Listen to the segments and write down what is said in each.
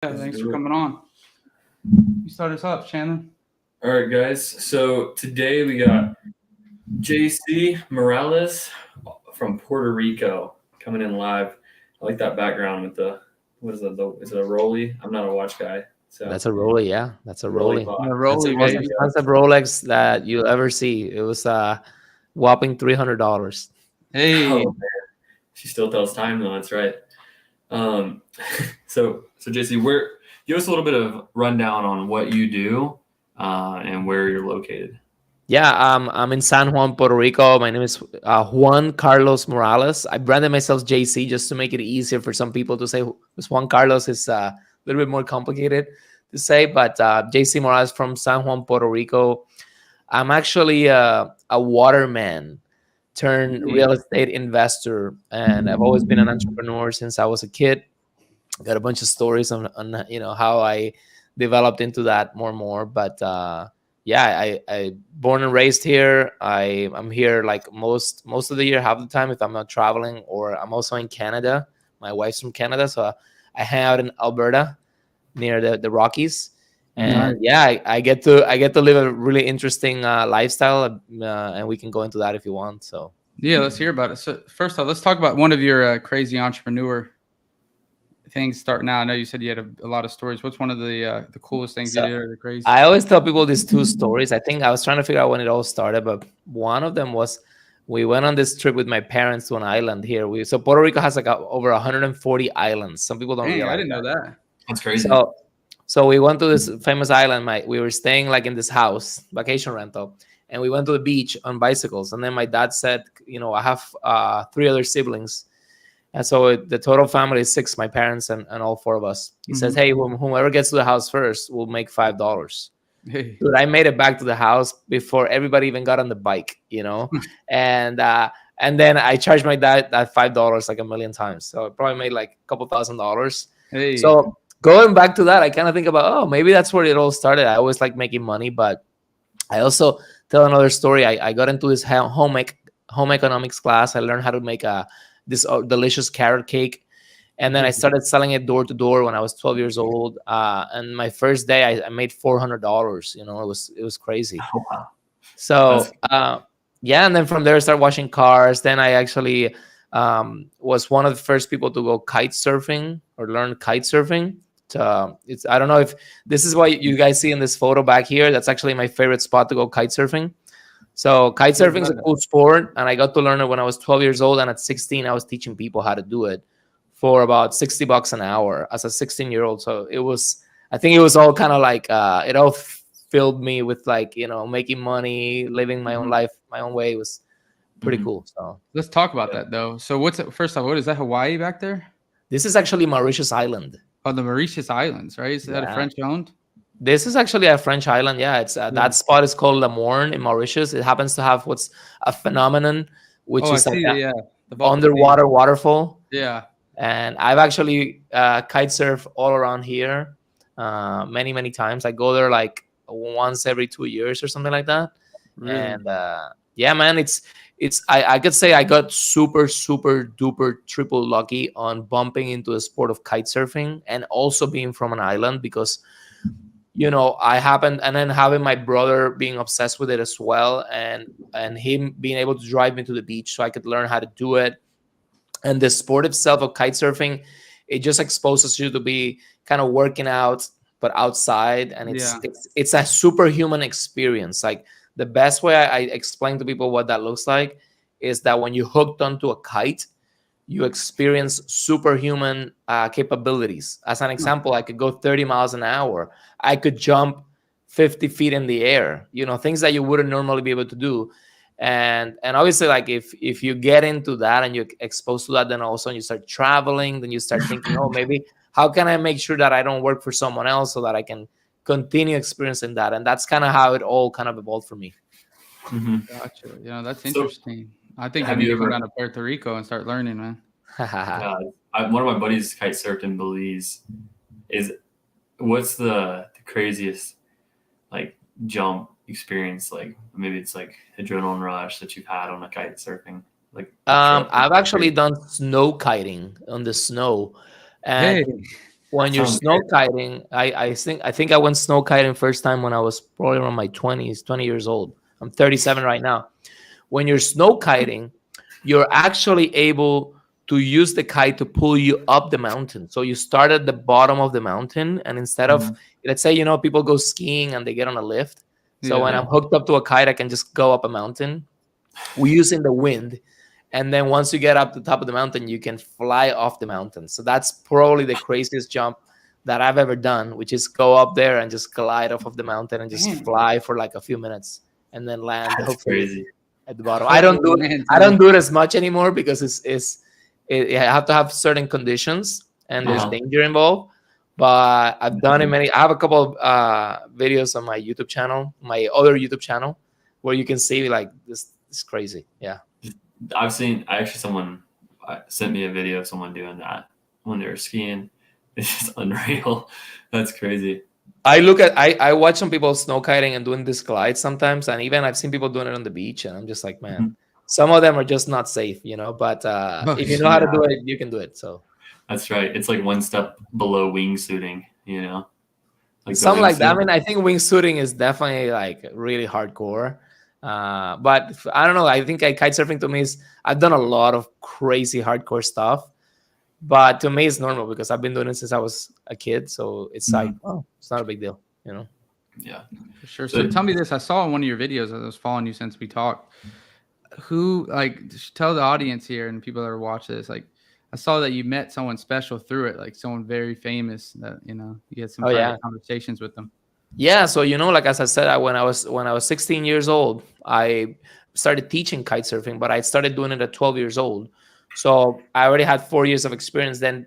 Yeah, Let's thanks do for it. coming on. You start us off, Shannon. All right, guys. So today we got JC Morales from Puerto Rico coming in live. I like that background with the what is it? Is it a Rolly? I'm not a watch guy, so That's a Rolly, yeah. That's a Rolly Rolly. clock. The That's the Rolly, most baby. expensive Rolex that you'll ever see. It was whopping $300. Hey. Oh, she still tells time though. That's right. Um, so JC, where give us a little bit of rundown on what you do and where you're located. Yeah, I'm in San Juan, Puerto Rico. My name is Juan Carlos Morales. I branded myself JC just to make it easier for some people to say who's Juan Carlos is a little bit more complicated to say, but JC Morales from San Juan, Puerto Rico. I'm actually a waterman turned real estate investor, and I've always been an entrepreneur since I was a kid. Got a bunch of stories on how I developed into that more and more, but yeah, I born and raised here. I'm here like most of the year, half the time if I'm not traveling, or I'm also in Canada. My wife's from Canada, so I hang out in Alberta near the Rockies. And yeah, I get to live a really interesting lifestyle, and we can go into that if you want. So Yeah, let's hear about it. So first off, let's talk about one of your crazy entrepreneur things starting out. I know you said you had a lot of stories. What's one of the coolest things you so did or the crazy? I always tell people these two stories. I think I was trying to figure out when it all started, but one of them was we went on this trip with my parents to an island here. So Puerto Rico has like over 140 islands. Some people don't Dang, I realize didn't know that. that. That's crazy. So we went to this famous island. We were staying like in this house, vacation rental, and we went to the beach on bicycles. And then my dad said, I have three other siblings. And so the total family is six, my parents and all four of us. He says, hey, whoever gets to the house first will make $5. Hey. Dude, I made it back to the house before everybody even got on the bike, and then I charged my dad that $5 like a million times. So I probably made like a couple $1,000. Hey. So going back to that, I kind of think about, oh, maybe that's where it all started. I always like making money, but I also tell another story. I got into this home economics class. I learned how to make this delicious carrot cake. And then I started selling it door to door when I was 12 years old. And my first day, I made $400. It was crazy. Oh, wow. So yeah, and then from there, I started washing cars. Then I actually was one of the first people to go kite surfing or learn kite surfing. I don't know if this is what you guys see in this photo back here. That's actually my favorite spot to go kite surfing. So kite surfing is a cool sport, and I got to learn it when I was 12 years old. And at 16, I was teaching people how to do it for about $60 an hour as a 16-year-old. So I think it was all kind of like, it all filled me with like, making money, living my own life, my own way. It was pretty cool. So let's talk about that though. So first off, what is that, Hawaii back there? This is actually Mauritius Island. Oh, the Mauritius Islands, right? Is that a French owned? This is actually a French island. Yeah, it's that spot is called Le Morne in Mauritius. It happens to have what's a phenomenon, which is like the underwater waterfall. Yeah. And I've actually kite surf all around here many, many times. I go there like once every 2 years or something like that. Really? And yeah, man, I could say I got super, super duper triple lucky on bumping into the sport of kite surfing and also being from an island because, I happened, and then having my brother being obsessed with it as well, and him being able to drive me to the beach so I could learn how to do it. And the sport itself of kite surfing, it just exposes you to be kind of working out, but outside. And it's a superhuman experience. Like the best way I explain to people what that looks like is that when you hooked onto a kite, you experience superhuman capabilities. As an example, I could go 30 miles an hour. I could jump 50 feet in the air, things that you wouldn't normally be able to do. And obviously, like if you get into that and you're exposed to that, then all of a sudden you start traveling, then you start thinking, oh, maybe how can I make sure that I don't work for someone else so that I can continue experiencing that? And that's kind of how it all kind of evolved for me. Gotcha. That's interesting. I think I need to go down to Puerto Rico and start learning, man. One of my buddies kite surfed in Belize. What's the craziest like jump experience? Like maybe it's like adrenaline rush that you've had on a kite surfing. I've actually done snow kiting on the snow, and when you're Sounds snow kiting, I think I went snow kiting first time when I was probably around my 20s, 20 years old. I'm 37 right now. When you're snow kiting, you're actually able to use the kite to pull you up the mountain. So you start at the bottom of the mountain, and instead of, let's say, people go skiing and they get on a lift. So when I'm hooked up to a kite, I can just go up a mountain. We're using the wind. And then once you get up to the top of the mountain, you can fly off the mountain. So that's probably the craziest jump that I've ever done, which is go up there and just glide off of the mountain and just fly for like a few minutes and then land. That's hopefully crazy. at the bottom. I don't do it as much anymore because I have to have certain conditions and there's danger involved. But I've done it many. I have a couple of videos on my YouTube channel, my other YouTube channel, where you can see like this. It's crazy. Yeah. Someone sent me a video of someone doing that when they were skiing. It's just unreal. That's crazy. I watch some people snow kiting and doing this glide sometimes, and even I've seen people doing it on the beach, and I'm just like, man, some of them are just not safe, but if you know how to do it, you can do it. So that's right. It's like one step below wingsuiting, like something like that. I mean, I think wingsuiting is definitely like really hardcore. But I don't know. I think kite surfing to me is, I've done a lot of crazy hardcore stuff, but to me it's normal because I've been doing it since I was a kid. So it's like, oh, it's not a big deal, Yeah, for sure. So tell me this: I saw in one of your videos, I was following you since we talked. Who, tell the audience here and people that are watching this, I saw that you met someone special through it, like someone very famous that you had some private conversations with them. Yeah, so like as I said, when I was 16 years old, I started teaching kite surfing, but I started doing it at 12 years old. So I already had 4 years of experience then.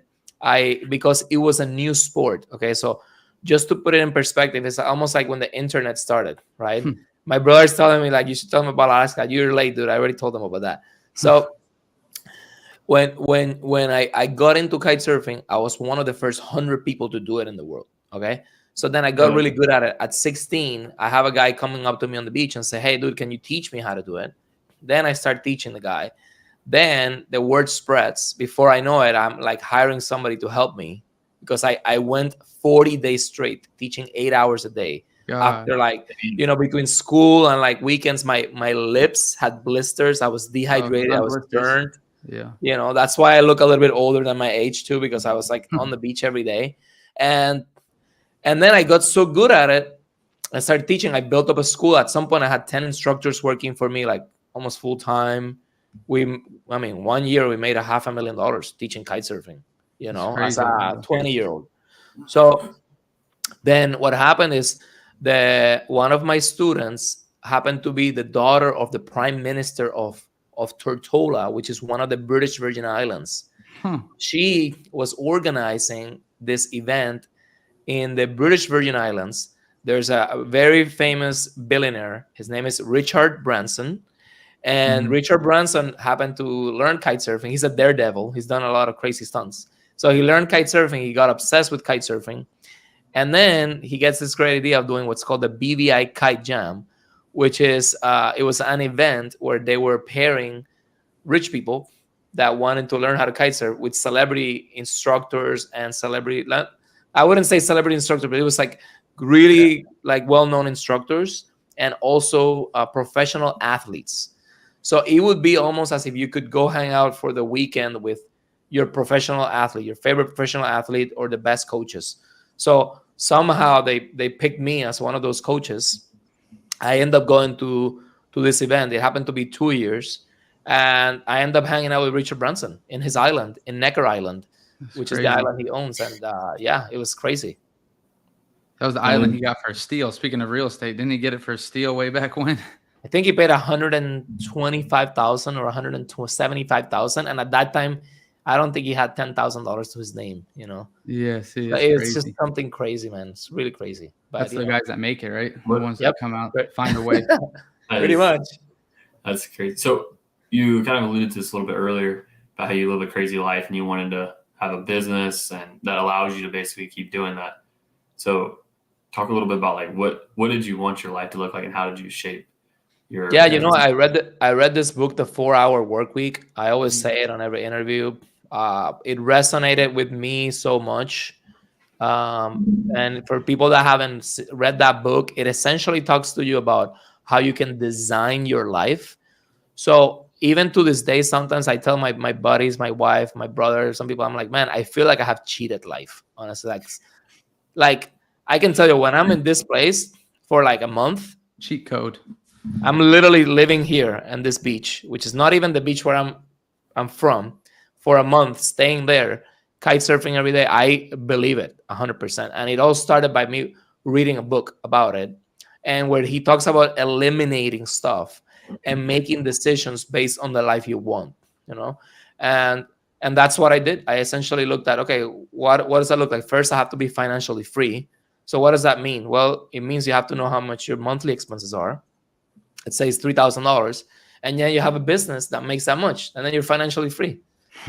Because it was a new sport. Okay, so just to put it in perspective, it's almost like when the internet started, right? My brother's telling me like, you should tell them about Alaska. You're late, dude. I already told them about that. So when I got into kite surfing, I was one of the first 100 people to do it in the world. Okay. So then I got really good at it. At 16, I have a guy coming up to me on the beach and say, hey, dude, can you teach me how to do it? Then I start teaching the guy. Then the word spreads. Before I know it, I'm like hiring somebody to help me because I went 40 days straight teaching 8 hours a day. God. After between school and like weekends, my lips had blisters. I was dehydrated. I was burned. Yeah. That's why I look a little bit older than my age too, because I was like on the beach every day. And then I got so good at it, I started teaching. I built up a school. At some point, I had 10 instructors working for me, like almost full time. 1 year we made $500,000 teaching kite surfing, as a 20-year-old. So then what happened is one of my students happened to be the daughter of the prime minister of Tortola, which is one of the British Virgin Islands. She was organizing this event in the British Virgin Islands. There's a very famous billionaire. His name is Richard Branson. And Richard Branson happened to learn kite surfing. He's a daredevil. He's done a lot of crazy stunts. So he learned kite surfing. He got obsessed with kite surfing. And then he gets this great idea of doing what's called the BVI Kite Jam, which is, it was an event where they were pairing rich people that wanted to learn how to kite surf with celebrity instructors and I wouldn't say celebrity instructor, but it was like really like well-known instructors and also professional athletes. So it would be almost as if you could go hang out for the weekend with your professional athlete, your favorite professional athlete, or the best coaches. So somehow they picked me as one of those coaches. I ended up going to this event. It happened to be 2 years. And I ended up hanging out with Richard Branson in his island, in Necker Island, which is the island he owns. And it was crazy. That was the island he got for a steal. Speaking of real estate, didn't he get it for a steal way back when? I think he paid $125,000 or $175,000, and at that time, I don't think he had $10,000 to his name. Yes, it's just something crazy, man. It's really crazy. But that's the guys that make it, right? The ones that come out, find a way. Pretty much. That's crazy. So you kind of alluded to this a little bit earlier about how you live a crazy life and you wanted to have a business and that allows you to basically keep doing that. So talk a little bit about like what did you want your life to look like and how did you shape your business? I read this book, The 4-Hour Work Week. I always say it on every interview. It resonated with me so much And for people that haven't read that book, it essentially talks to you about how you can design your life. So even to this day, sometimes I tell my buddies, my wife, my brother, some people, I'm like, man, I feel like I have cheated life, honestly. Like I can tell you, when I'm in this place for like a month, Cheat code. I'm literally living here on this beach, which is not even the beach where I'm from, for a month, staying there, kite surfing every day. I believe it 100%. And it all started by me reading a book about it, and where he talks about eliminating stuff and making decisions based on the life you want, you know? And that's what I did. I essentially looked at, okay, what does that look like? First, I have to be financially free. So what does that mean? Well, it means you have to know how much your monthly expenses are. It says $3,000, and then you have a business that makes that much, and then you're financially free.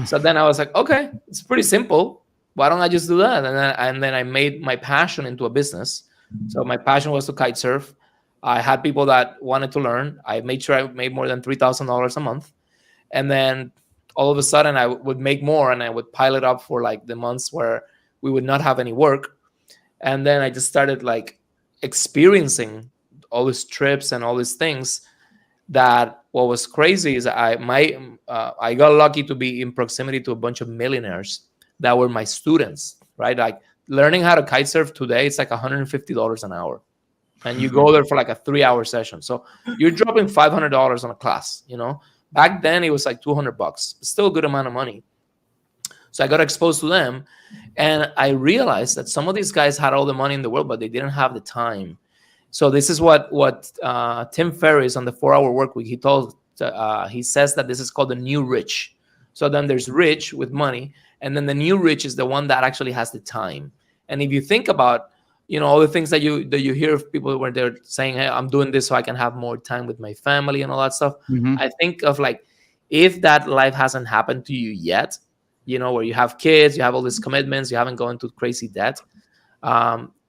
So then I was like, okay, it's pretty simple. Why don't I just do that? And then I made my passion into a business. So my passion was to kite surf. I had people that wanted to learn. I made sure I made more than $3,000 a month, and then all of a sudden I would make more, and I would pile it up for like the months where we would not have any work. And then I just started like experiencing all these trips and all these things. That what was crazy is I got lucky to be in proximity to a bunch of millionaires that were my students, right? Like learning how to kite surf today, it's like $150 an hour, and you go there for like a 3-hour session. So you're dropping $500 on a class, you know. Back then it was like $200, still a good amount of money. So I got exposed to them, and I realized that some of these guys had all the money in the world, but they didn't have the time. So this is what Tim Ferriss on the 4-Hour Workweek, he says that this is called the new rich. So then there's rich with money, and then the new rich is the one that actually has the time. And if you think about, you know, all the things that you hear of people when they're saying, hey, I'm doing this so I can have more time with my family and all that stuff. Mm-hmm. I think of like, if that life hasn't happened to you yet, you know, where you have kids, you have all these commitments, you haven't gone into crazy debt,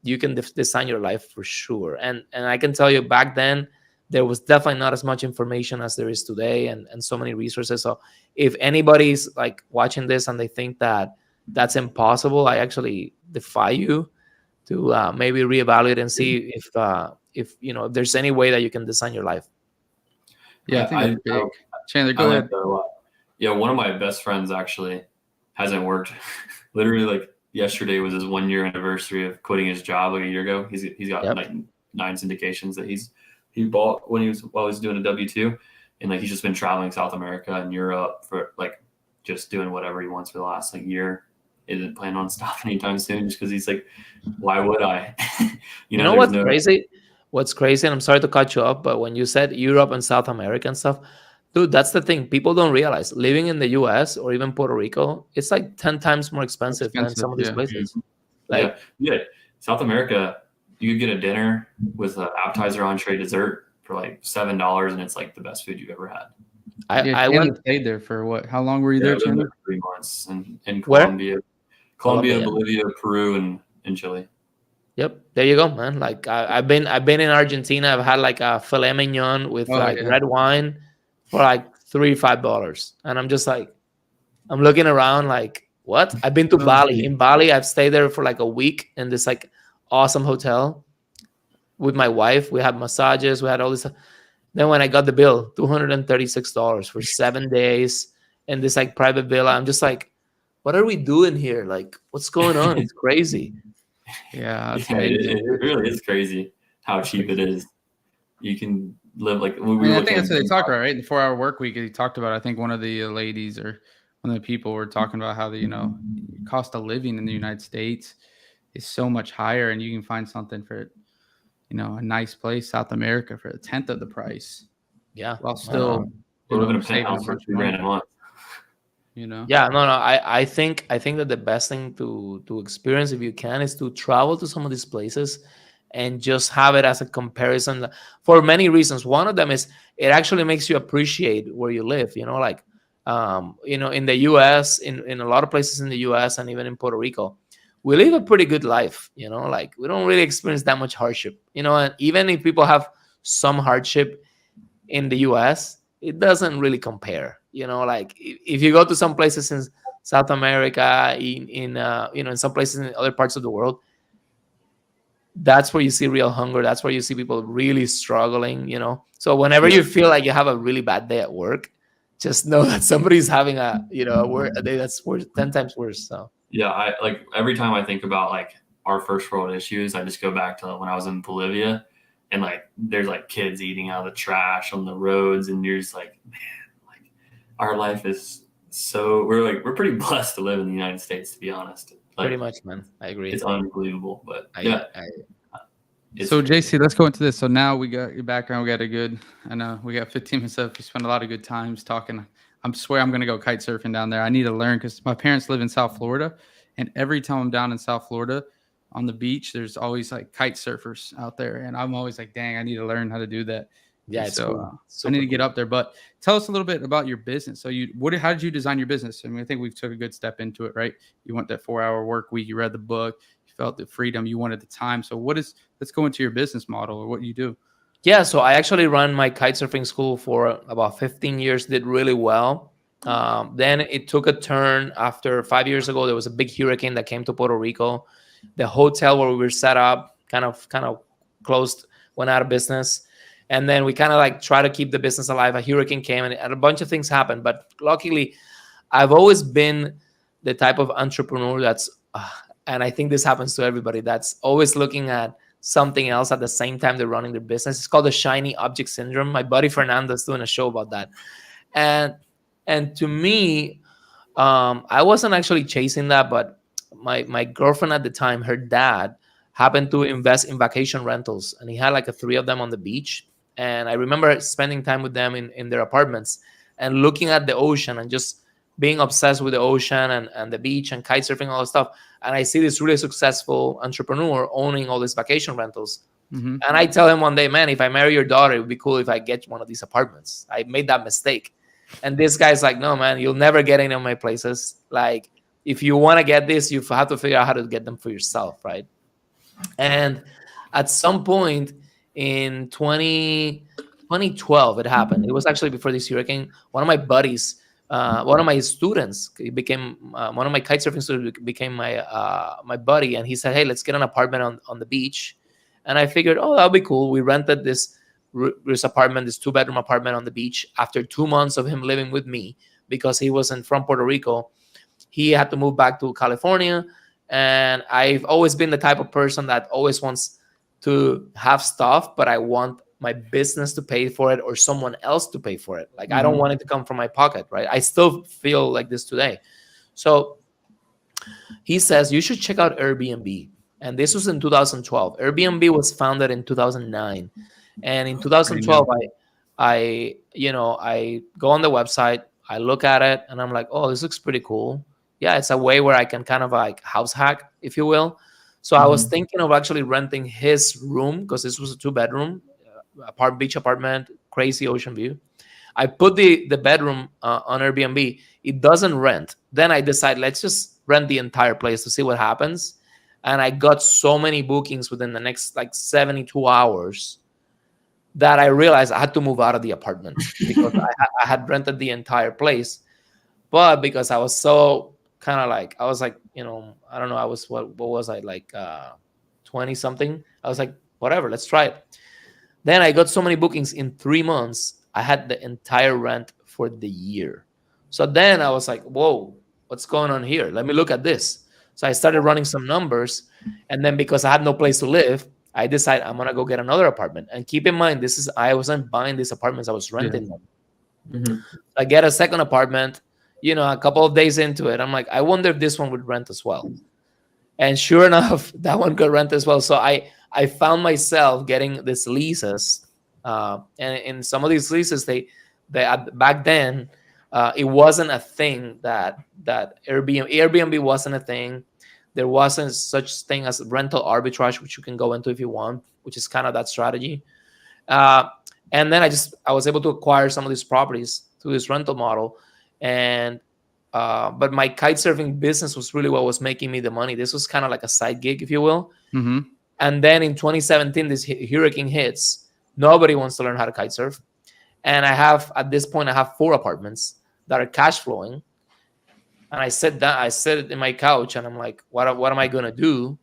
you can design your life for sure. And I can tell you, back then, there was definitely not as much information as there is today, and so many resources. So if anybody's like watching this and they think that that's impossible, I actually defy you to maybe reevaluate and see if you know, if there's any way that you can design your life. Yeah, I think that's big. Chandler, go ahead. Yeah, one of my best friends actually hasn't worked. Literally, like yesterday was his 1-year anniversary of quitting his job like a year ago. He's got like 9 syndications that he bought while he was doing a W-2, and like he's just been traveling South America and Europe for like just doing whatever he wants for the last like year. Isn't planning on stopping anytime soon, just because he's like, why would I? you know what's crazy? What's crazy, and I'm sorry to cut you off, but when you said Europe and South America and stuff, dude, that's the thing. People don't realize living in the US or even Puerto Rico, it's like 10 times more expensive than some of these places. Like, yeah. South America, you could get a dinner with an appetizer, entree, dessert for like $7, and it's like the best food you've ever had. I stayed there for what? How long were you there, Chandler? 3 months in Colombia, Bolivia, Peru, and Chile. Yep, there you go, man. Like I've been in Argentina. I've had like a filet mignon with red wine for like $3-5, and I'm just like, I'm looking around like, what? I've been to Bali. In Bali, I've stayed there for like a week in this like awesome hotel with my wife. We had massages. We had all this. Then when I got the bill, $236 for 7 days in this like private villa, I'm just like, what are we doing here? Like, what's going on? It's crazy. Yeah, it really is crazy how cheap it is. You can live like. I think that's what they talk about, right? The 4-Hour Workweek. He talked about. I think one of the ladies or one of the people were talking about how the cost of living in the United States is so much higher, and you can find something for a nice place, South America, for a tenth of the price. Yeah, while still living in a penthouse for $3,000 a month. Yeah, no. I think that the best thing to experience, if you can, is to travel to some of these places and just have it as a comparison for many reasons. One of them is it actually makes you appreciate where you live. In the U.S., in a lot of places in the U.S. and even in Puerto Rico, we live a pretty good life. Like we don't really experience that much hardship. And even if people have some hardship in the U.S., it doesn't really compare. Like if you go to some places in South America, in some places in other parts of the world, that's where you see real hunger. That's where you see people really struggling. So whenever you feel like you have a really bad day at work, just know that somebody's having a day that's worse, 10 times worse. So yeah, I like every time I think about like our first world issues, I just go back to when I was in Bolivia, and like there's like kids eating out of the trash on the roads, and you're just like, man, like our life is we're pretty blessed to live in the United States, to be honest. Like, pretty much, man. I agree. It's unbelievable, but So JC, let's go into this. So now we got your background. We got I know we got 15 minutes left. We spent a lot of good times talking. I swear I'm going to go kite surfing down there. I need to learn because my parents live in South Florida. And every time I'm down in South Florida on the beach, there's always like kite surfers out there. And I'm always like, dang, I need to learn how to do that. Yeah, it's cool. I need to get up there. But tell us a little bit about your business. So how did you design your business? I mean, I think we took a good step into it, right? You want that 4-hour work week. You read the book. You felt the freedom you wanted, the time. So let's go into your business model or what you do. Yeah, so I actually ran my kite surfing school for about 15 years, did really well. Then it took a turn after 5 years ago. There was a big hurricane that came to Puerto Rico. The hotel where we were set up kind of closed, went out of business. And then we kind of like try to keep the business alive. A hurricane came and a bunch of things happened. But luckily, I've always been the type of entrepreneur that's, and I think this happens to everybody, that's always looking at something else at the same time they're running their business. It's called the shiny object syndrome. My buddy Fernando's doing a show about that. And to me, I wasn't actually chasing that, but my girlfriend at the time, her dad happened to invest in vacation rentals, and he had like 3 of them on the beach. And I remember spending time with them in their apartments and looking at the ocean and just being obsessed with the ocean and the beach and kite surfing, all that stuff. And I see this really successful entrepreneur owning all these vacation rentals. Mm-hmm. And I tell him one day, man, if I marry your daughter, it would be cool if I get one of these apartments. I made that mistake. And this guy's like, no, man, you'll never get any of my places. Like, if you want to get this, you have to figure out how to get them for yourself, right? And at some point in 2012, it happened. It was actually before this hurricane. One of my buddies, one of my students, became one of my kite surfing students became my buddy, and he said, hey, let's get an apartment on the beach. And I figured, oh, that'll be cool. We rented this apartment, this 2-bedroom apartment on the beach. After 2 months of him living with me, because he wasn't from Puerto Rico, he had to move back to California. And I've always been the type of person that always wants to have stuff, but I want my business to pay for it or someone else to pay for it. Like, I don't want it to come from my pocket, right? I still feel like this today. So he says, you should check out Airbnb. And this was in 2012. Airbnb was founded in 2009. And in 2012, I go on the website, I look at it, and I'm like, oh, this looks pretty cool. Yeah, it's a way where I can kind of like house hack, if you will. So I was thinking of actually renting his room, because this was a 2-bedroom beach apartment, crazy ocean view. I put the bedroom on Airbnb. It doesn't rent. Then I decide, let's just rent the entire place to see what happens. And I got so many bookings within the next like 72 hours that I realized I had to move out of the apartment because I had rented the entire place. But because I was so kind of like, I was like, I don't know, I was, what was I, like 20 something? I was like, whatever, let's try it. Then I got so many bookings in 3 months, I had the entire rent for the year. So then I was like, whoa, what's going on here? Let me look at this. So I started running some numbers. And then because I had no place to live, I decided I'm going to go get another apartment. And keep in mind, I wasn't buying these apartments, I was renting them. Mm-hmm. I get a second apartment, a couple of days into it. I'm like, I wonder if this one would rent as well. And sure enough, that one could rent as well. So I found myself getting these leases. And in some of these leases, they back then, it wasn't a thing that Airbnb wasn't a thing. There wasn't such thing as rental arbitrage, which you can go into if you want, which is kind of that strategy. And then I was able to acquire some of these properties through this rental model. And but my kite surfing business was really what was making me the money. This was kind of like a side gig, if you will. Mm-hmm. And then in 2017, this hurricane hits. Nobody wants to learn how to kite surf. And at this point, I have 4 apartments that are cash flowing. And I sit in my couch, and I'm like, what am I gonna do?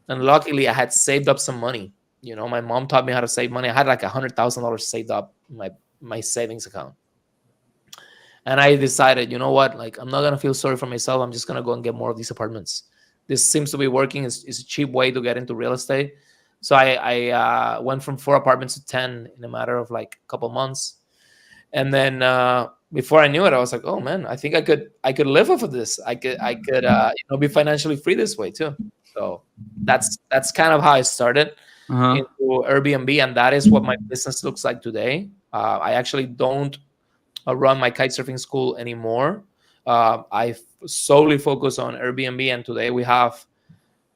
And luckily, I had saved up some money. My mom taught me how to save money. I had like $100,000 saved up in my savings account. And I decided, you know what? Like, I'm not gonna feel sorry for myself. I'm just gonna go and get more of these apartments. This seems to be working. It's a cheap way to get into real estate. So I went from 4 apartments to 10 in a matter of like a couple months. And then before I knew it, I was like, oh man, I think I could live off of this. I could be financially free this way too. So that's kind of how I started into Airbnb, and that is what my business looks like today. I actually don't run my kite surfing school anymore. I solely focus on Airbnb, and today we have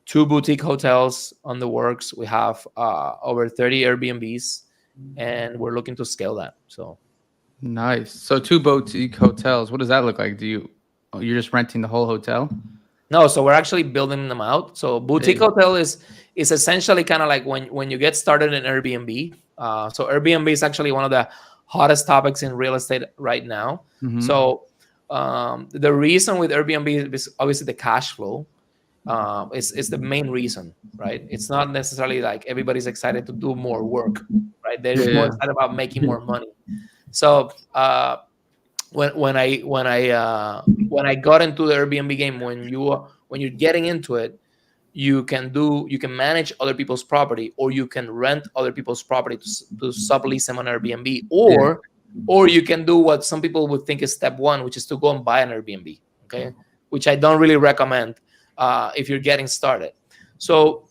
2 boutique hotels on the works. We have over 30 Airbnbs, and we're looking to scale that. So nice. So 2 boutique hotels. What does that look like? You're just renting the whole hotel? No, so we're actually building them out. So boutique hotel is essentially kind of like when you get started in Airbnb. So Airbnb is actually one of the hottest topics in real estate right now. So the reason with Airbnb is obviously the cash flow. Is the main reason, right? It's not necessarily like everybody's excited to do more work, right? They're more excited about making more money. So when I got into the Airbnb game, when you're getting into it, you can manage other people's property, or you can rent other people's property to sublease them on Airbnb, or you can do what some people would think is step 1, which is to go and buy an Airbnb, okay? Which I don't really recommend if you're getting started. So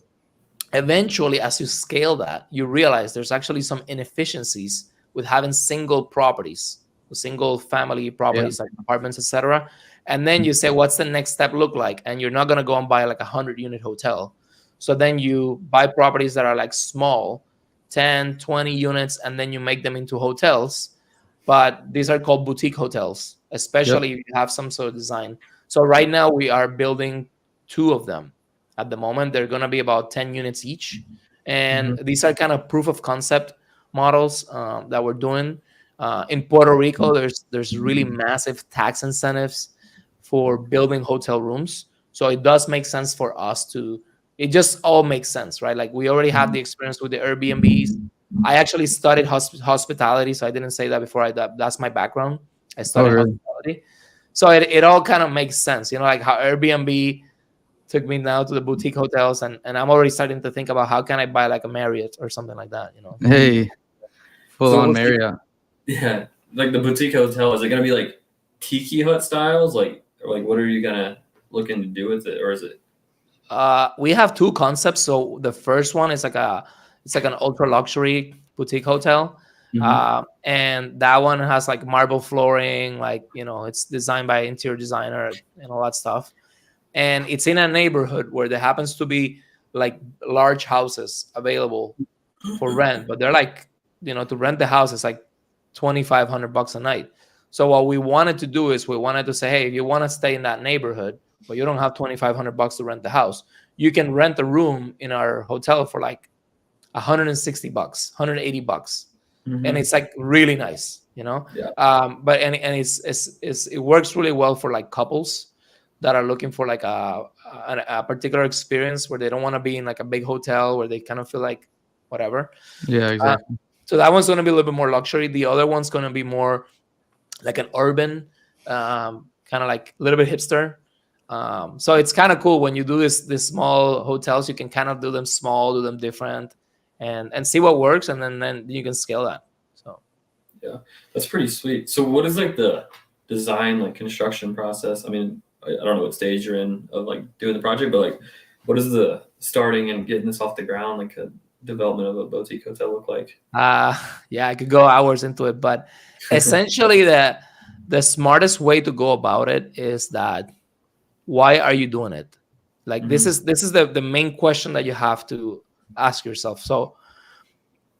eventually, as you scale that, you realize there's actually some inefficiencies with having single properties, single family properties, like apartments, etc. And then you say, what's the next step look like? And you're not going to go and buy like a 100-unit hotel. So then you buy properties that are like small, 10, 20 units, and then you make them into hotels. But these are called boutique hotels, especially if you have some sort of design. So right now we are building 2 of them. At the moment, they're going to be about 10 units each. And these are kind of proof of concept models that we're doing. In Puerto Rico, there's really massive tax incentives for building hotel rooms. So it does make sense for us it just all makes sense, right? Like we already have the experience with the Airbnbs. I actually studied hospitality, so I didn't say that before. That's my background. I studied hospitality. So it all kind of makes sense, like how Airbnb took me now to the boutique hotels, and I'm already starting to think about how can I buy like a Marriott or something like that, Hey, full on Marriott. Yeah, like the boutique hotel, is it gonna be like tiki hut styles, or what are you gonna looking to do with it, or is it? We have 2 concepts. So the first one is like an ultra luxury boutique hotel, and that one has like marble flooring, like it's designed by interior designer and all that stuff. And it's in a neighborhood where there happens to be like large houses available for rent, but they're like, to rent the house is like $2,500 a night. So what we wanted to do is we wanted to say, hey, if you want to stay in that neighborhood, but you don't have $2,500 to rent the house, you can rent a room in our hotel for like $160, $180, and it's like really nice, But it works really well for like couples that are looking for like a particular experience where they don't want to be in like a big hotel where they kind of feel like whatever. Yeah, exactly. So that one's going to be a little bit more luxury. The other one's going to be more like an urban, kind of like a little bit hipster. So it's kind of cool when you do this small hotels. You can kind of do them small, do them different, and see what works, and then you can scale that. So yeah, that's pretty sweet. So what is like the design, like construction process? I mean, I don't know what stage you're in of like doing the project, but like what is the starting and getting this off the ground, like a development of a boutique hotel look like? Yeah, I could go hours into it, but essentially the smartest way to go about it is that why are you doing it? Like this is the main question that you have to ask yourself. So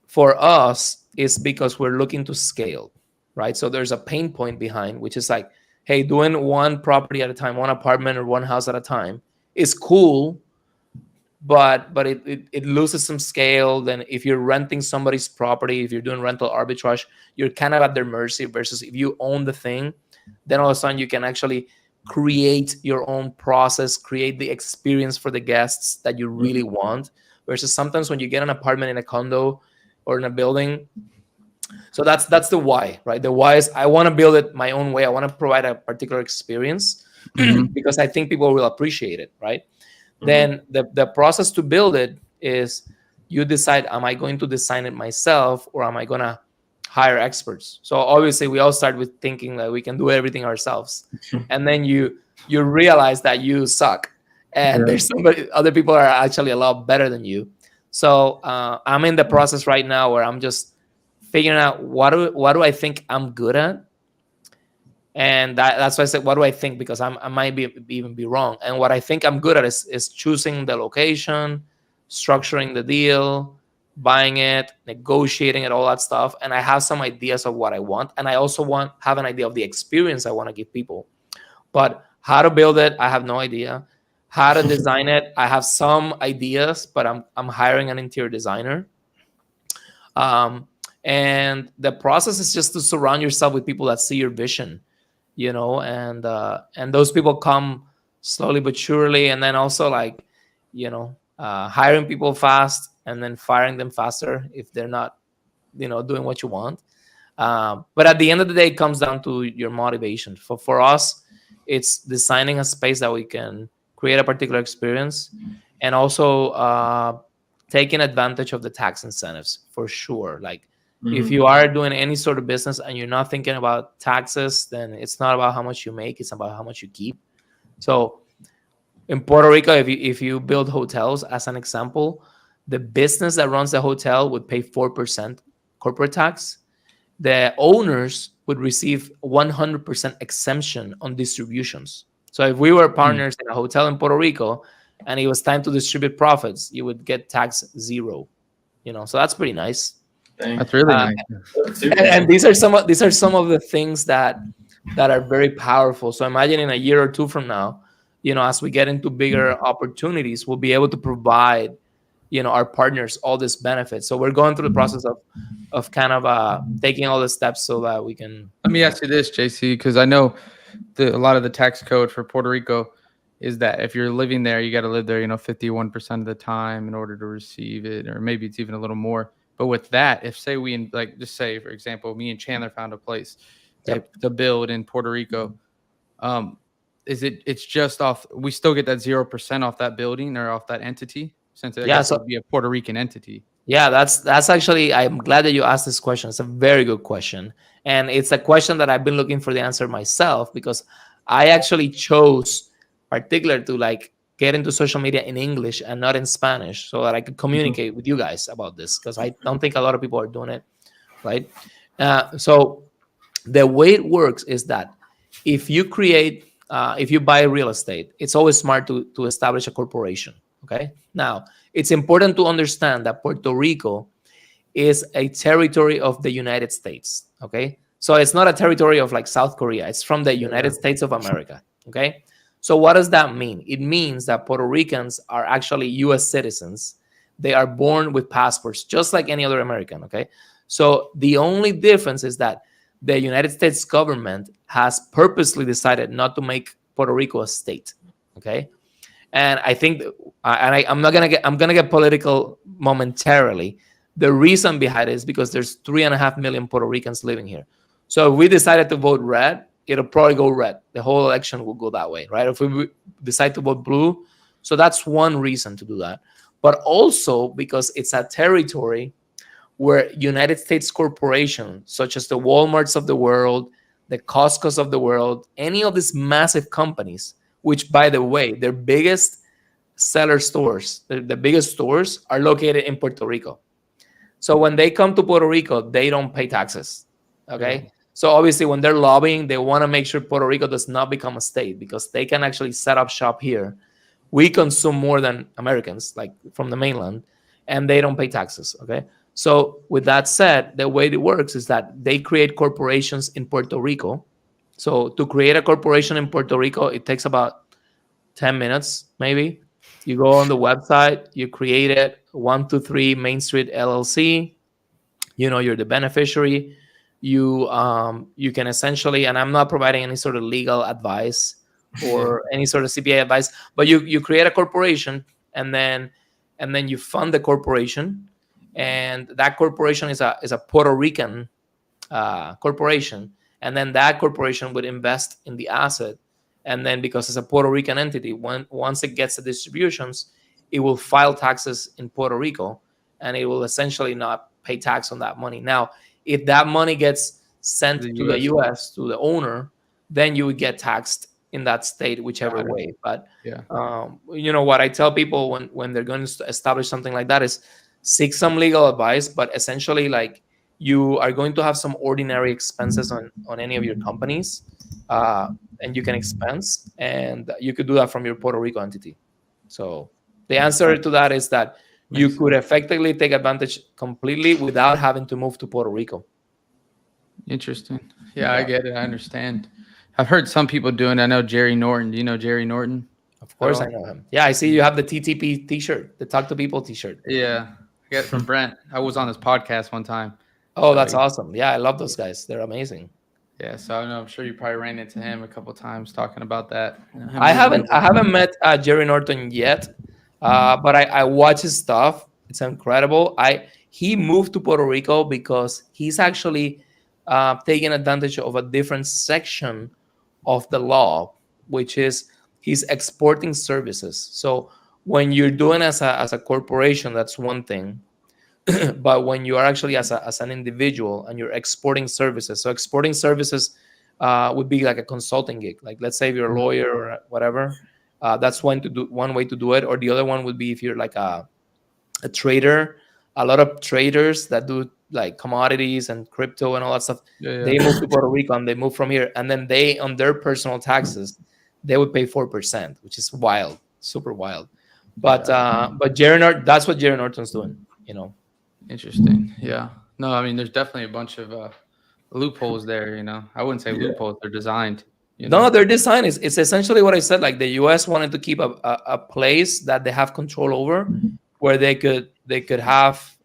for us, it's because we're looking to scale, right? So there's a pain point behind, which is like, hey, doing one property at a time, one apartment or one house at a time is cool, but it loses some scale. Then if you're renting somebody's property, if you're doing rental arbitrage, you're kind of at their mercy, versus if you own the thing, then all of a sudden you can actually create your own process, create the experience for the guests that you really want, versus sometimes when you get an apartment in a condo or in a building. So that's the why, right? The why is I want to build it my own way. I want to provide a particular experience because I think people will appreciate it, right? Then the process to build it is you decide, am I going to design it myself or am I going to hire experts? So obviously we all start with thinking that we can do everything ourselves. And then you realize that you suck and there's other people are actually a lot better than you. So I'm in the process right now where I'm just figuring out what do I think I'm good at. And that's why I said, what do I think? Because I might even be wrong. And what I think I'm good at is choosing the location, structuring the deal, buying it, negotiating it, all that stuff. And I have some ideas of what I want. And I also have an idea of the experience I want to give people. But how to build it, I have no idea. How to design it, I have some ideas, but I'm hiring an interior designer. And the process is just to surround yourself with people that see your vision, and those people come slowly but surely. And then also hiring people fast and then firing them faster if they're not, doing what you want. But at the end of the day, it comes down to your motivation. For us, it's designing a space that we can create a particular experience, and also taking advantage of the tax incentives for sure. Like if you are doing any sort of business and you're not thinking about taxes, then it's not about how much you make, it's about how much you keep. So in Puerto Rico, if you build hotels as an example, the business that runs the hotel would pay 4% corporate tax. The owners would receive 100% exemption on distributions. So if we were partners in a hotel in Puerto Rico and it was time to distribute profits, you would get tax 0. So that's pretty nice. That's really nice. And these are some of the things that are very powerful. So imagine in a year or two from now, as we get into bigger opportunities, we'll be able to provide, our partners all this benefit. So we're going through the process of kind of taking all the steps so that we can. Let me ask you this, JC, because I know a lot of the tax code for Puerto Rico is that if you're living there, you got to live there, 51% of the time in order to receive it, or maybe it's even a little more. But with that, if say we just say, for example, me and Chandler found a place to build in Puerto Rico, it's just off, we still get that 0% off that building or off that entity, since it would be a Puerto Rican entity. Yeah, that's actually, I'm glad that you asked this question. It's a very good question. And it's a question that I've been looking for the answer myself, because I actually chose particularly to get into social media in English and not in Spanish, so that I could communicate with you guys about this, because I don't think a lot of people are doing it, right? So the way it works is that if you buy real estate, it's always smart to establish a corporation, okay? Now, it's important to understand that Puerto Rico is a territory of the United States, okay? So it's not a territory of South Korea. It's from the United States of America, okay? So what does that mean? It means that Puerto Ricans are actually U.S. citizens. They are born with passports, just like any other American, okay? So the only difference is that the United States government has purposely decided not to make Puerto Rico a state, okay? And I think, I'm gonna get political momentarily. The reason behind it is because there's 3.5 million Puerto Ricans living here. So if we decided to vote red, it'll probably go red. The whole election will go that way, right? If we decide to vote blue, so that's one reason to do that. But also because it's a territory where United States corporations, such as the Walmarts of the world, the Costco's of the world, any of these massive companies, which, by the way, their biggest seller stores, the biggest stores are located in Puerto Rico. So when they come to Puerto Rico, they don't pay taxes, okay? Yeah. So obviously when they're lobbying, they want to make sure Puerto Rico does not become a state, because they can actually set up shop here. We consume more than Americans, from the mainland, and they don't pay taxes, okay? So with that said, the way it works is that they create corporations in Puerto Rico. So to create a corporation in Puerto Rico, it takes about 10 minutes, maybe. You go on the website, you create it, 123 Main Street LLC. You're the beneficiary. You can essentially, and I'm not providing any sort of legal advice or any sort of CPA advice. But you create a corporation, and then you fund the corporation, and that corporation is a Puerto Rican corporation, and then that corporation would invest in the asset, and then because it's a Puerto Rican entity, once it gets the distributions, it will file taxes in Puerto Rico, and it will essentially not pay tax on that money. Now, if that money gets sent to the US to the owner, then you would get taxed in that state, whichever way. But what I tell people when they're going to establish something like that is seek some legal advice, but essentially, like, you are going to have some ordinary expenses on any of your companies, and you can expense, and you could do that from your Puerto Rico entity. So the answer to that is that you could effectively take advantage completely without having to move to Puerto Rico. Interesting. Yeah, I get it. I understand. I've heard some people doing it. I know Jerry Norton. Do you know Jerry Norton? Of course I know him. Yeah, I see you have the TTP t-shirt, the Talk to People t-shirt. Yeah, I got it from Brent. I was on his podcast one time. Oh, that's awesome. Yeah, I love those guys. They're amazing. Yeah, so I know, I'm sure you probably ran into him a couple times talking about that. I haven't met Jerry Norton yet, but I watch his stuff. It's incredible. He moved to Puerto Rico because he's actually taking advantage of a different section of the law, which is he's exporting services. So when you're doing as a corporation, that's one thing. But when you are actually as an individual and you're exporting services, so exporting services would be like a consulting gig. Like, let's say if you're a lawyer or whatever, that's one way to do it. Or the other one would be if you're like a trader. A lot of traders that do like commodities and crypto and all that stuff, they move to Puerto Rico and they move from here, and then they, on their personal taxes, they would pay 4%, which is wild, super wild. But Jerry Norton, that's what Jerry Norton's doing, Interesting. Yeah. No, I mean, there's definitely a bunch of loopholes there. I wouldn't say loopholes; they're designed. No, their design is, it's essentially what I said. Like, the U.S. wanted to keep a place that they have control over, where they could have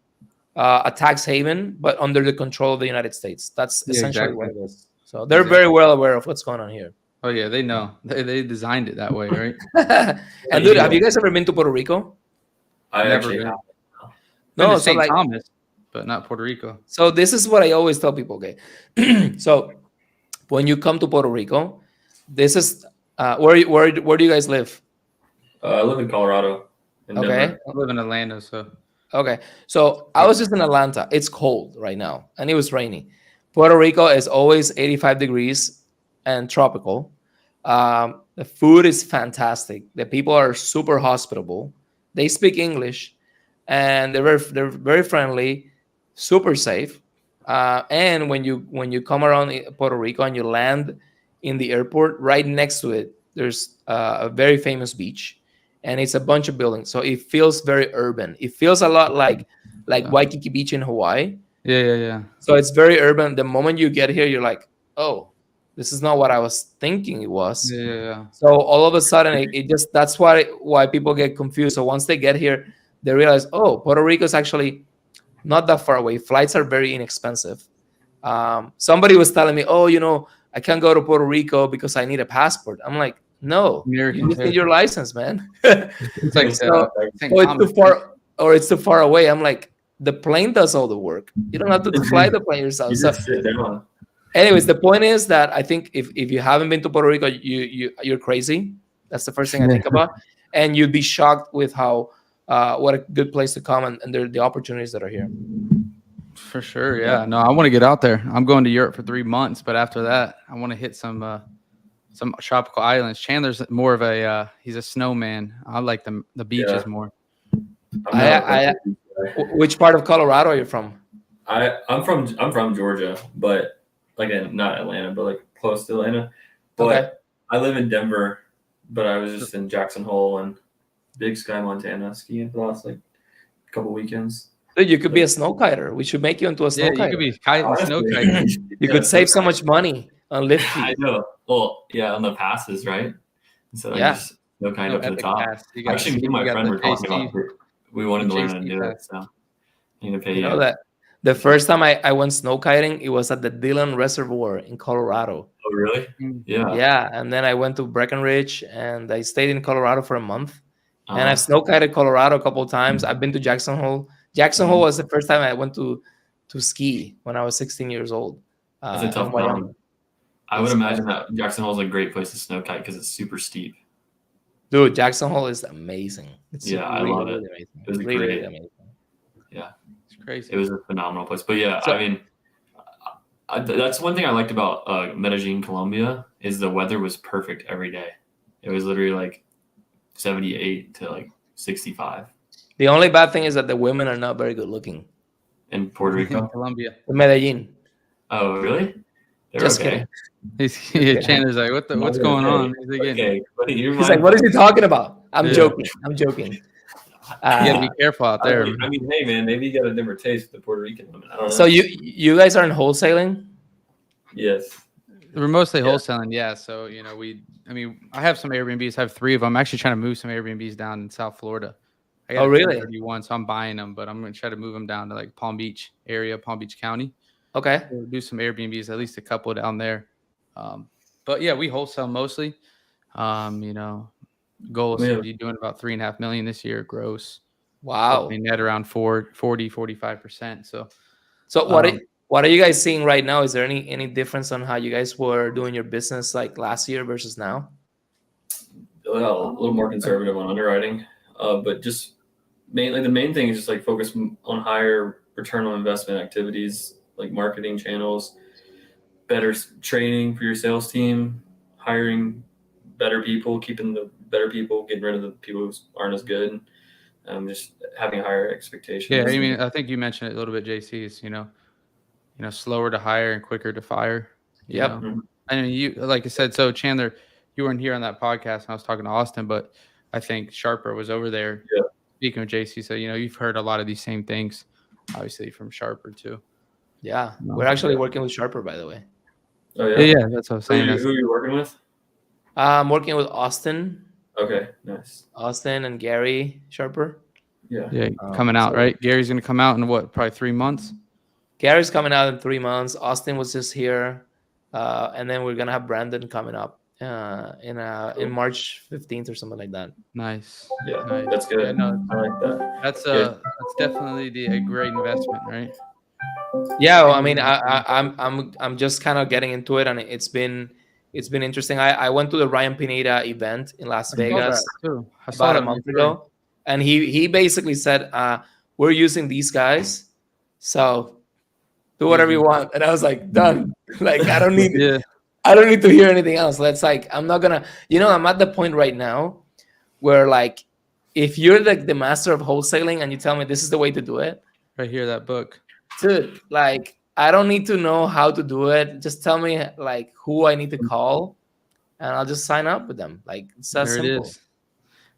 a tax haven, but under the control of the United States. That's essentially what it is. So they're very well aware of what's going on here. Oh yeah, they know. They designed it that way, right? And dude, have you guys ever been to Puerto Rico? I never have. No, St. Thomas, but not Puerto Rico. So this is what I always tell people. Okay, so when you come to Puerto Rico, this is where do you guys live? I live in Colorado. Okay, I live in Atlanta, so. Okay, so I was just in Atlanta. It's cold right now, and it was rainy. Puerto Rico is always 85 degrees and tropical. The food is fantastic. The people are super hospitable. They speak English, and they're very friendly, super safe. And when you come around Puerto Rico and you land in the airport, right next to it, there's a very famous beach. And it's a bunch of buildings, so it feels very urban. It feels a lot like Waikiki Beach in Hawaii. Yeah. So it's very urban. The moment you get here, you're like, oh, this is not what I was thinking it was. Yeah. So all of a sudden, it just, that's why people get confused. So once they get here, they realize, oh, Puerto Rico is actually not that far away. Flights are very inexpensive. Somebody was telling me, oh, I can't go to Puerto Rico because I need a passport. I'm like, no, you just need your license, man. It's like it's too far, or it's too far away. I'm like, the plane does all the work. You don't have to fly the plane yourself. You just sit down. Anyways, the point is that I think if you haven't been to Puerto Rico, you're crazy. That's the first thing I think about, and you'd be shocked with how what a good place to come and the opportunities that are here. For sure, yeah. No, I want to get out there. I'm going to Europe for 3 months, but after that, I want to hit some tropical islands. Chandler's more of he's a snowman. I like the beaches more. Which part of Colorado are you from? I'm from Georgia, but like not Atlanta, but like close to Atlanta. But I live in Denver, but I was just in Jackson Hole and Big Sky, Montana, skiing for the last like couple weekends. Dude, you could be a snow kiter. We should make you into a snow kiter. You could be snow kiting. You could save so much money on lift fee. I know. Well, yeah, on the passes, right? So I just snow kite up to the top. Actually, me and my friend were talking about we wanted to learn how to do it, so I need to pay you. That The first time I went snow kiting, it was at the Dillon Reservoir in Colorado. Oh, really? Mm. Yeah. Yeah, and then I went to Breckenridge, and I stayed in Colorado for a month. And Uh-huh. I've snow kited Colorado a couple of times. I've been to Jackson Hole. Jackson Hole was the first time I went to ski when I was 16 years old. That's a in tough Wyoming. mountain. I would imagine that Jackson Hole is a great place to snow kite because it's super steep. Dude, Jackson Hole is amazing. It's Yeah, I love it. really amazing. It was really, great. really amazing. Yeah, It's crazy. it was a phenomenal place. But yeah, So- I mean, that's one thing I liked about Medellin, Colombia, is the weather was perfect every day. It was literally like 78 to like 65. The only bad thing is that the women are not very good looking. In Puerto Rico. Colombia. In Medellin. Oh, really? They're Just okay. kidding. Chandler's like, what's going on? He's like, Okay, buddy, you're He's like, what is he talking about? I'm Yeah. joking. I'm joking. you gotta be careful out there. I mean, hey man, maybe you got a different taste with the Puerto Rican women. I don't know. So you guys are in wholesaling? Yes. We're mostly Yeah. wholesaling, yeah. So I have some Airbnbs. I have 3 of them. I'm actually trying to move some Airbnbs down in South Florida. I got Oh, a really? 1031, so I'm buying them, but I'm gonna try to move them down to like Palm Beach area, Palm Beach County. Okay. We'll do some Airbnbs, at least a couple down there. But yeah, we wholesale mostly. Goal is to be doing about 3.5 million this year gross. Wow. Net around 45%. So what are you guys seeing right now? Is there any difference on how you guys were doing your business like last year versus now? Well, a little more conservative on underwriting, but just mainly the main thing is just like focus on higher return on investment activities like marketing channels, better training for your sales team, hiring better people, keeping the better people, getting rid of the people who aren't as good, just having higher expectations. Yeah, I mean, I think you mentioned it a little bit, JC, is, slower to hire and quicker to fire. Yep. Mhm. I mean, you, like I said, so Chandler, you weren't here on that podcast, and I was talking to Austin, but I think Sharper was over there speaking with JC. So, you've heard a lot of these same things, obviously, from Sharper too. Yeah. We're actually working with Sharper, by the way. Oh, yeah? Yeah, that's what I was saying. Who are you working with? I'm working with Austin. Okay, nice. Austin and Gary Sharper. Yeah. Coming out, right? Gary's going to come out in what, probably 3 months? Gary's coming out in 3 months. Austin was just here. And then we're going to have Brandon coming up in March 15th or something like that. Nice. Yeah, Nice. that's good. Yeah, no, I like that. that's definitely a great investment, right? Yeah, well, I mean, I'm just kind of getting into it, and it's been interesting. I went to the Ryan Pineda event in Las Vegas about a month ago, and he basically said, "We're using these guys, so do whatever you want." And I was like, "Done." Like I don't need to hear anything else. That's like I'm not gonna. I'm at the point right now where like if you're the master of wholesaling and you tell me this is the way to do it, right here, that book. Dude, like I don't need to know how to do it. Just tell me like who I need to call, and I'll just sign up with them. Like it's that simple.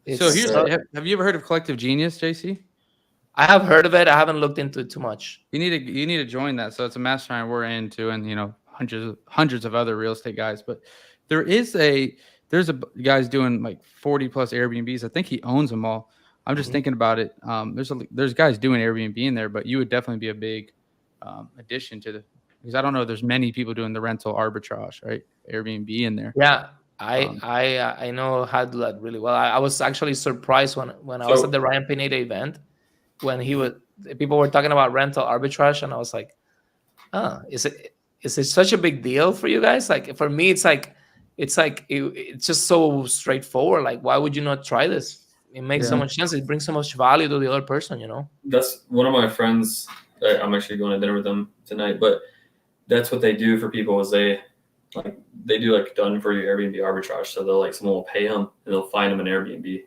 It is. So have you ever heard of Collective Genius, JC? I have heard of it. I haven't looked into it too much. You need to join that. So it's a mastermind we're into, and hundreds of other real estate guys. But there's a guy's doing like 40 plus Airbnbs. I think he owns them all. I'm just thinking about it. There's guys doing Airbnb in there, but you would definitely be a big addition to because I don't know. There's many people doing the rental arbitrage, right? Airbnb in there. Yeah, I know how to do that really well. I was actually surprised when I was at the Ryan Pineda event when people were talking about rental arbitrage, and I was like, is it such a big deal for you guys? Like for me, it's just so straightforward. Like why would you not try this? It makes so much sense. It brings so much value to the other person, That's one of my friends. I'm actually going to dinner with them tonight, but that's what they do for people is they do like done for you Airbnb arbitrage. So someone will pay them and they'll find them an Airbnb,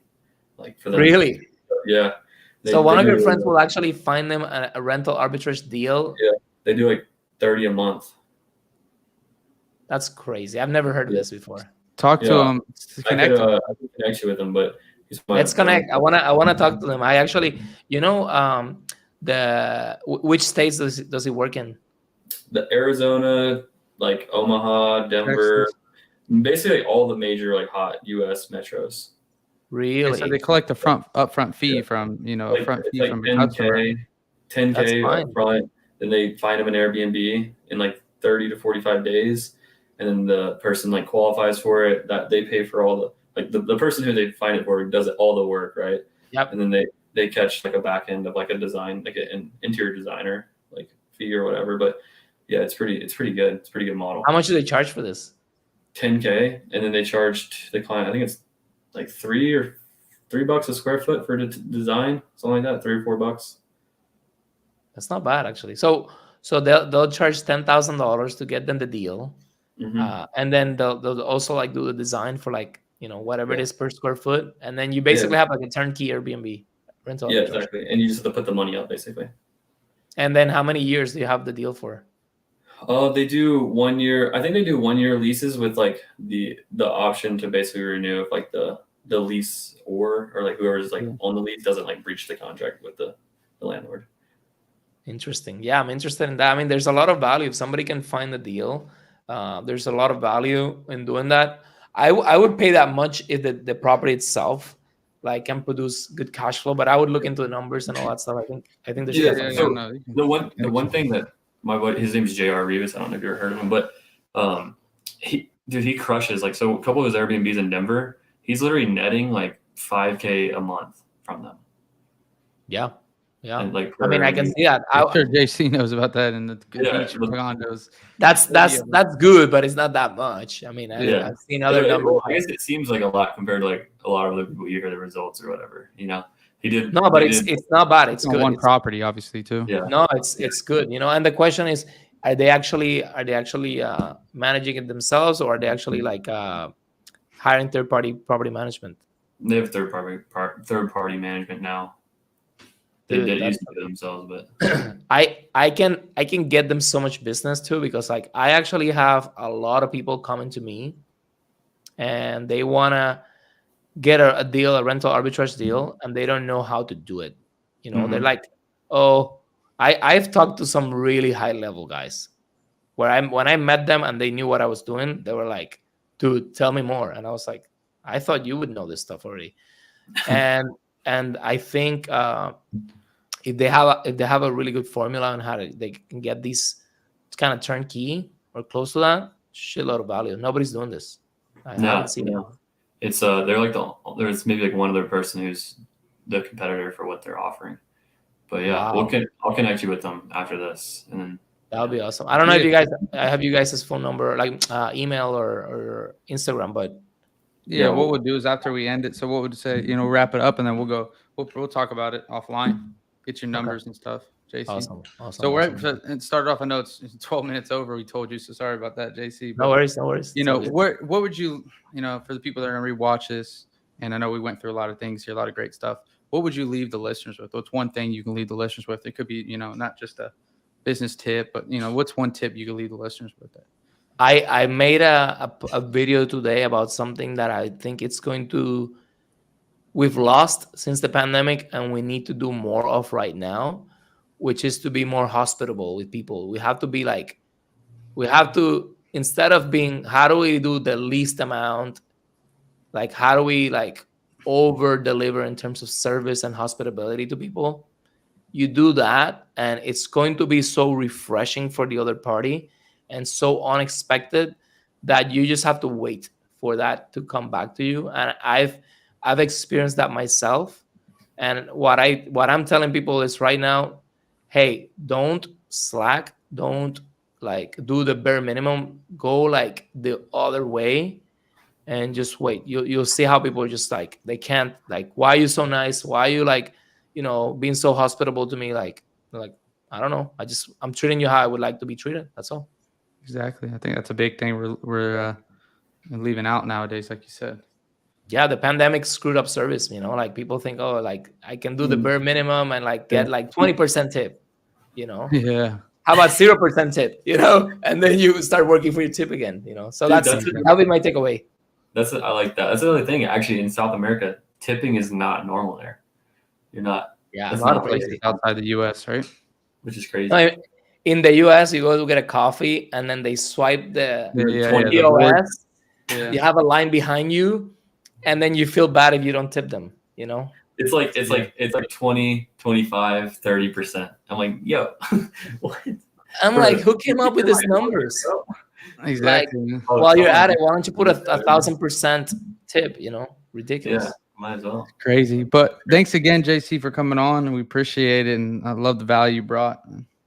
like for them. Really? Yeah. So one of your friends will actually find them a rental arbitrage deal. Yeah, they do like 30 a month. That's crazy. I've never heard of this before. Talk to them. I can connect you with them, but let's connect. I wanna talk to them. I actually, which states does he work in? The Arizona, like Omaha, Denver, basically all the major like hot U.S. metros. Really? So they collect the upfront fee from like, front fee like from 10K, 10K upfront. then they find them an Airbnb in like 30 to 45 days, and then the person like qualifies for it. That they pay for all the person who they find it for does all the work, right? Yep. And then they catch like a back end of like a design, like an interior designer like fee or whatever. But yeah, it's pretty good. It's a pretty good model. How much do they charge for this? $10K, and then they charged the client, I think it's like $3 a square foot for the design, something like that, $3 or $4. That's not bad actually. So they'll charge $10,000 to get them the deal, and then they'll also like do the design for like whatever it is per square foot, and then you basically have like a turnkey Airbnb rental. Yeah, exactly. And you just have to put the money up basically. And then how many years do you have the deal for? They do 1 year. I think they do 1 year leases with like the option to basically renew if like the lease or like whoever's like on the lease doesn't like breach the contract with the landlord. Interesting. Yeah, I'm interested in that. I mean, there's a lot of value if somebody can find the deal. There's a lot of value in doing that. I would pay that much if the property itself like can produce good cash flow, but I would look into the numbers and all that stuff. I think there's the one thing that my buddy, his name is J.R. Rivas. I don't know if you ever heard of him, but he crushes. Like, so a couple of his Airbnbs in Denver, he's literally netting like $5K a month from them. Yeah. And like, I mean, I can see that. I'm sure JC knows about that in the beach condos. That's good, but it's not that much. I mean, I've seen other numbers. I guess it seems like a lot compared to like a lot of other people you hear the results or whatever. He did. No, but it's not bad. It's good. One property, obviously, too. Yeah. No, it's good. And the question is, are they actually managing it themselves, or are they actually like hiring third party property management? They have third party management now. They used to do it themselves, but I can get them so much business too, because like I actually have a lot of people coming to me, and they wanna get a deal, a rental arbitrage deal, and they don't know how to do it. They're like, oh, I've talked to some really high level guys where when I met them and they knew what I was doing, they were like, dude, tell me more. And I was like, I thought you would know this stuff already. And I think if they have a really good formula on how they can get these kind of turnkey or close to that, shitload of value. Nobody's doing this. I haven't seen it. It's they're like there's maybe like one other person who's the competitor for what they're offering. But yeah, I'll connect you with them after this, and then that would be awesome. I don't know if you guys have you guys' phone number, like email or Instagram, but yeah, what we'll do is after we end it. So what would say, wrap it up, and then we'll talk about it offline. Get your numbers and stuff, JC. Awesome. So it started off. I know it's 12 minutes over. We told you, so sorry about that, JC. But, no worries. What would you, for the people that are gonna rewatch this, and I know we went through a lot of things here, a lot of great stuff. What would you leave the listeners with? What's one thing you can leave the listeners with? It could be, not just a business tip, but what's one tip you can leave the listeners with? I made a video today about something that I think we've lost since the pandemic, and we need to do more of right now, which is to be more hospitable with people. We have to, instead of being, how do we do the least amount? Like, how do we like over deliver in terms of service and hospitality to people? You do that, and it's going to be so refreshing for the other party and so unexpected that you just have to wait for that to come back to you. And I've experienced that myself. And what I'm telling people is right now, hey, don't slack, don't like do the bare minimum, go like the other way and just wait. You'll see how people are just like, they can't, like, why are you so nice? Why are you like, being so hospitable to me? Like, I don't know. I'm treating you how I would like to be treated. That's all. Exactly. I think that's a big thing we're leaving out nowadays, like you said. Yeah, the pandemic screwed up service, like people think, oh, like I can do the bare minimum and like get like 20% tip, Yeah. How about 0% tip, and then you start working for your tip again, So that'll be my takeaway. I like that. That's another thing. Actually, in South America, tipping is not normal there. You're not. Yeah, a lot of places outside the U.S., right? Which is crazy. No, in the U.S., you go to get a coffee, and then they swipe the POS. You have a line behind you, and then you feel bad if you don't tip them. It's like 20, 25, 30%. I'm like, yo, what? I'm like, who came up with these numbers? Exactly. Like, while you're at it, why don't you put a 1,000% tip? You know, ridiculous. Yeah, might as well. Crazy. But thanks again, JC, for coming on. We appreciate it, and I love the value you brought.